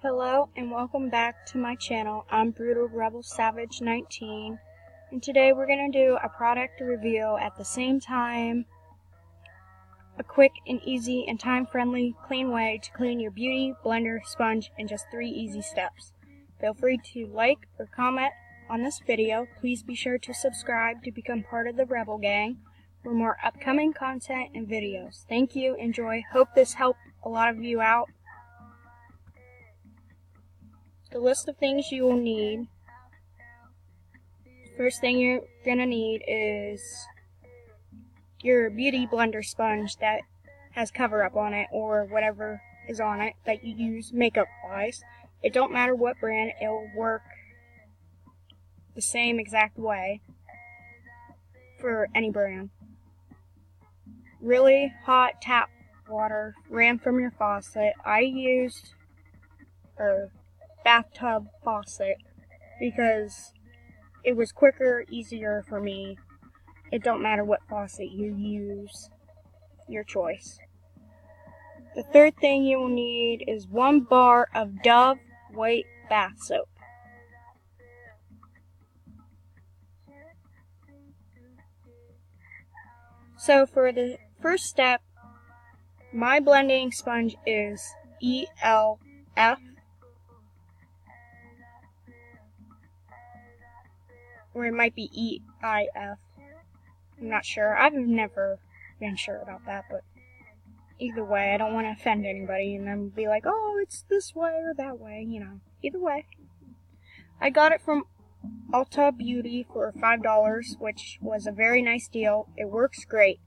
Hello and welcome back to my channel. I'm Brutal Rebel Savage 19 and today we're going to do a product review at the same time, a quick and easy and time-friendly clean way to clean your beauty blender sponge in just 3 easy steps. Feel free to like or comment on this video. Please be sure to subscribe to become part of the Rebel Gang for more upcoming content and videos. Thank you, enjoy, hope this helped a lot of you out. The list of things you will need. First thing you're going to need is your beauty blender sponge that has cover up on it or whatever is on it that you use makeup wise. It don't matter what brand, it'll work the same exact way for any brand. Really hot tap water ran from your faucet. I used bathtub faucet because it was quicker, easier for me. It don't matter what faucet you use, your choice. The third thing you will need is 1 bar of Dove white bath soap. So for the first step, my blending sponge is ELF. Or it might be EIF. I'm not sure. I've never been sure about that, but either way, I don't want to offend anybody and then be like, oh, it's this way or that way, you know. Either way. I got it from Ulta Beauty for $5, which was a very nice deal. It works great.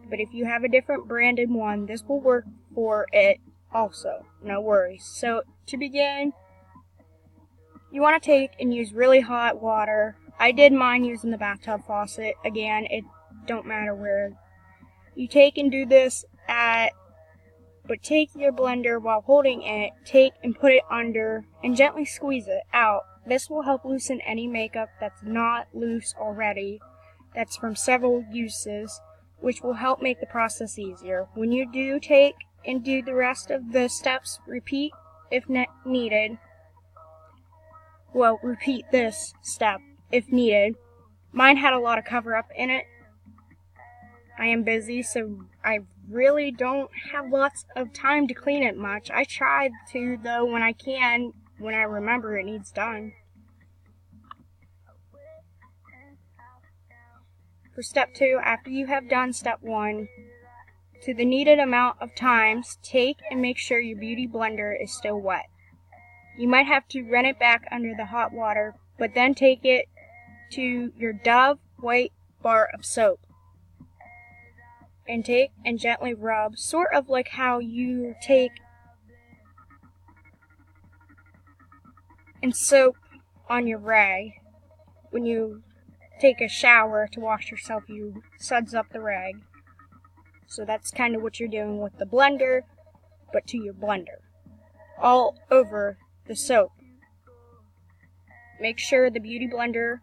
But if you have a different branded one, this will work for it also. No worries. So, to begin, you want to take and use really hot water. I did mine using the bathtub faucet. Again, it don't matter where. You take and do this but take your blender while holding it, take and put it under and gently squeeze it out. This will help loosen any makeup that's not loose already, that's from several uses, which will help make the process easier. When you do take and do the rest of the steps, repeat if needed. Well, repeat this step if needed. Mine had a lot of cover up in it. I am busy, so I really don't have lots of time to clean it much. I try to, though, when I can, when I remember it needs done. For step 2, after you have done step 1, to the needed amount of times, take and make sure your beauty blender is still wet. You might have to run it back under the hot water, but then take it to your Dove white bar of soap and take and gently rub, sort of like how you take and soap on your rag. When you take a shower to wash yourself, you suds up the rag. So that's kind of what you're doing with the blender, but to your blender. All over the soap. Make sure the beauty blender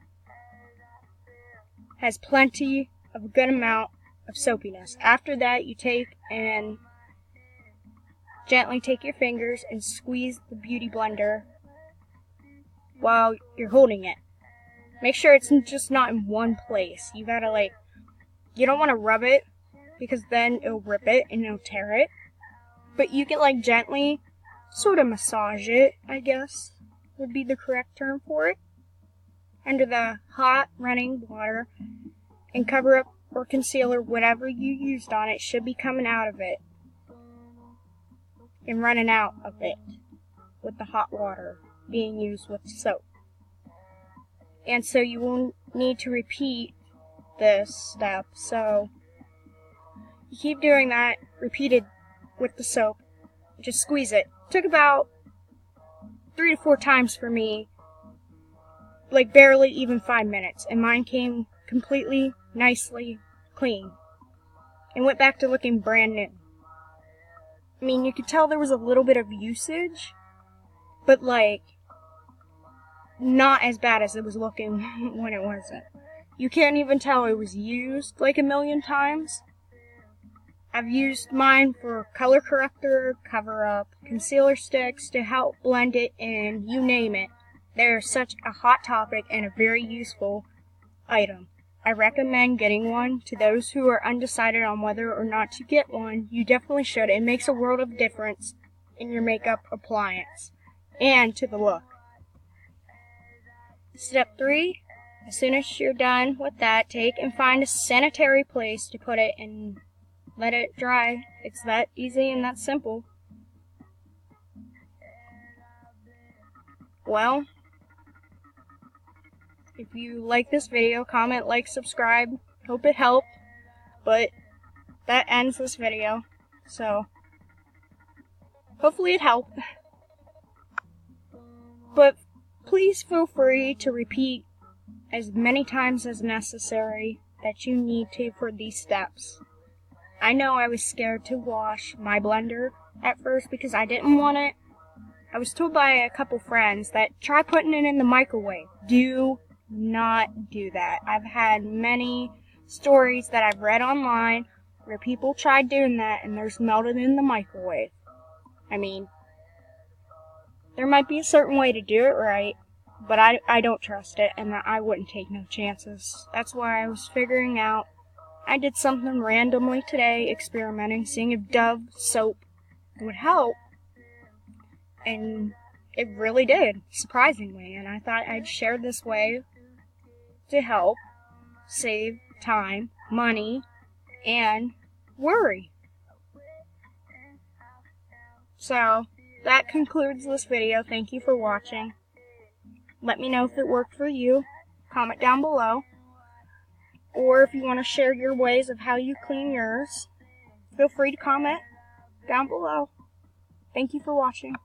has plenty of a good amount of soapiness. After that, you take and gently take your fingers and squeeze the beauty blender while you're holding it. Make sure it's just not in one place. You gotta you don't want to rub it because then it'll rip it and it'll tear it. But you can gently sort of massage it, I guess would be the correct term for it, under the hot running water, and cover up or concealer, whatever you used on it should be coming out of it and running out of it with the hot water being used with soap. And so you will need to repeat this step. So you keep doing that, repeated with the soap. Just squeeze it. Took about 3 to 4 times for me, barely even 5 minutes, and mine came completely, nicely clean, and went back to looking brand new. I mean, you could tell there was a little bit of usage, but not as bad as it was looking when it wasn't. You can't even tell it was used a million times. I've used mine for color corrector, cover up, concealer sticks to help blend it in, you name it. They're such a hot topic and a very useful item. I recommend getting one. To those who are undecided on whether or not to get one, you definitely should. It makes a world of difference in your makeup appliance and to the look. Step 3, as soon as you're done with that, take and find a sanitary place to put it and let it dry. It's that easy and that simple. Well, if you like this video, comment, like, subscribe. Hope it helped. But that ends this video. So, hopefully it helped. But please feel free to repeat as many times as necessary that you need to for these steps. I know I was scared to wash my blender at first because I didn't want it. I was told by a couple friends that try putting it in the microwave. Do not do that. I've had many stories that I've read online where people tried doing that and theirs melted in the microwave. I mean, there might be a certain way to do it right, but I don't trust it, and I wouldn't take no chances. That's why I was figuring out. I did something randomly today, experimenting, seeing if Dove soap would help, and it really did, surprisingly, and I thought I'd share this way to help save time, money, and worry. So, that concludes this video. Thank you for watching. Let me know if it worked for you. Comment down below. Or if you want to share your ways of how you clean yours, feel free to comment down below. Thank you for watching.